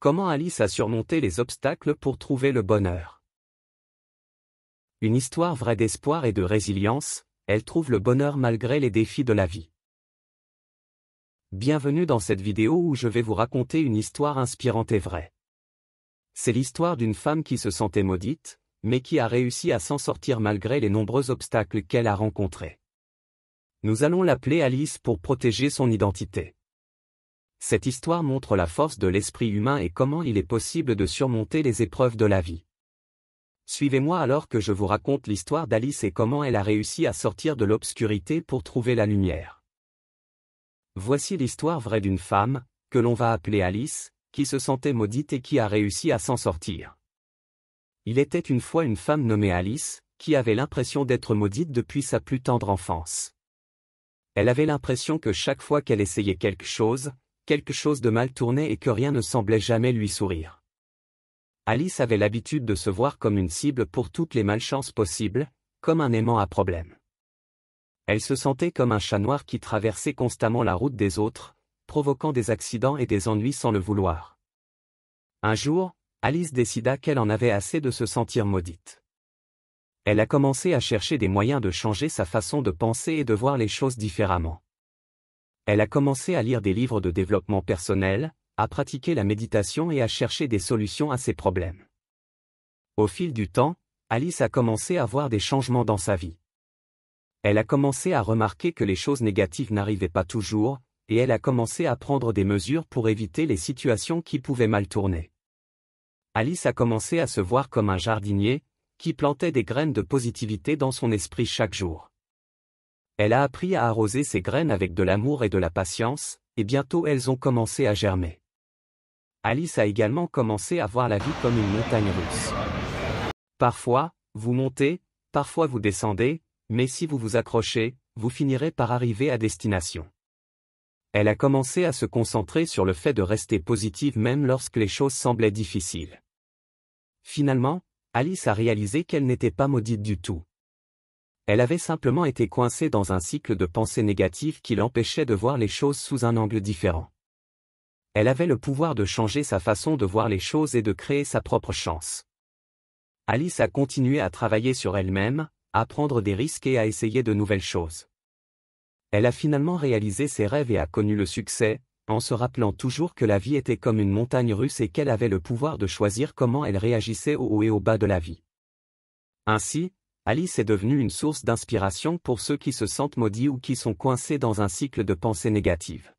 Comment Alice a surmonté les obstacles pour trouver le bonheur. Une histoire vraie d'espoir et de résilience, elle trouve le bonheur malgré les défis de la vie. Bienvenue dans cette vidéo où je vais vous raconter une histoire inspirante et vraie. C'est l'histoire d'une femme qui se sentait maudite, mais qui a réussi à s'en sortir malgré les nombreux obstacles qu'elle a rencontrés. Nous allons l'appeler Alice pour protéger son identité. Cette histoire montre la force de l'esprit humain et comment il est possible de surmonter les épreuves de la vie. Suivez-moi alors que je vous raconte l'histoire d'Alice et comment elle a réussi à sortir de l'obscurité pour trouver la lumière. Voici l'histoire vraie d'une femme, que l'on va appeler Alice, qui se sentait maudite et qui a réussi à s'en sortir. Il était une fois une femme nommée Alice, qui avait l'impression d'être maudite depuis sa plus tendre enfance. Elle avait l'impression que chaque fois qu'elle essayait quelque chose de mal tournait et que rien ne semblait jamais lui sourire. Alice avait l'habitude de se voir comme une cible pour toutes les malchances possibles, comme un aimant à problème. Elle se sentait comme un chat noir qui traversait constamment la route des autres, provoquant des accidents et des ennuis sans le vouloir. Un jour, Alice décida qu'elle en avait assez de se sentir maudite. Elle a commencé à chercher des moyens de changer sa façon de penser et de voir les choses différemment. Elle a commencé à lire des livres de développement personnel, à pratiquer la méditation et à chercher des solutions à ses problèmes. Au fil du temps, Alice a commencé à voir des changements dans sa vie. Elle a commencé à remarquer que les choses négatives n'arrivaient pas toujours, et elle a commencé à prendre des mesures pour éviter les situations qui pouvaient mal tourner. Alice a commencé à se voir comme un jardinier, qui plantait des graines de positivité dans son esprit chaque jour. Elle a appris à arroser ces graines avec de l'amour et de la patience, et bientôt elles ont commencé à germer. Alice a également commencé à voir la vie comme une montagne russe. Parfois, vous montez, parfois vous descendez, mais si vous vous accrochez, vous finirez par arriver à destination. Elle a commencé à se concentrer sur le fait de rester positive même lorsque les choses semblaient difficiles. Finalement, Alice a réalisé qu'elle n'était pas maudite du tout. Elle avait simplement été coincée dans un cycle de pensées négatives qui l'empêchait de voir les choses sous un angle différent. Elle avait le pouvoir de changer sa façon de voir les choses et de créer sa propre chance. Alice a continué à travailler sur elle-même, à prendre des risques et à essayer de nouvelles choses. Elle a finalement réalisé ses rêves et a connu le succès, en se rappelant toujours que la vie était comme une montagne russe et qu'elle avait le pouvoir de choisir comment elle réagissait au haut et au bas de la vie. Ainsi, Alice est devenue une source d'inspiration pour ceux qui se sentent maudits ou qui sont coincés dans un cycle de pensées négatives.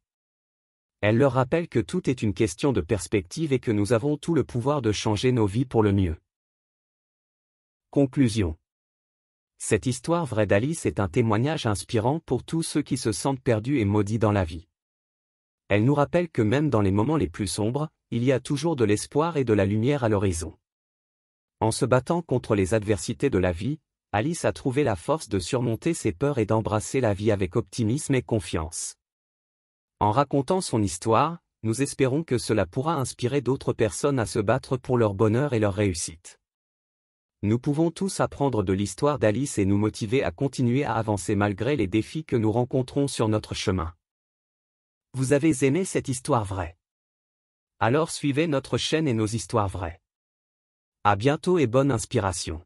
Elle leur rappelle que tout est une question de perspective et que nous avons tout le pouvoir de changer nos vies pour le mieux. Conclusion. Cette histoire vraie d'Alice est un témoignage inspirant pour tous ceux qui se sentent perdus et maudits dans la vie. Elle nous rappelle que même dans les moments les plus sombres, il y a toujours de l'espoir et de la lumière à l'horizon. En se battant contre les adversités de la vie, Alice a trouvé la force de surmonter ses peurs et d'embrasser la vie avec optimisme et confiance. En racontant son histoire, nous espérons que cela pourra inspirer d'autres personnes à se battre pour leur bonheur et leur réussite. Nous pouvons tous apprendre de l'histoire d'Alice et nous motiver à continuer à avancer malgré les défis que nous rencontrons sur notre chemin. Vous avez aimé cette histoire vraie? Alors suivez notre chaîne et nos histoires vraies. À bientôt et bonne inspiration.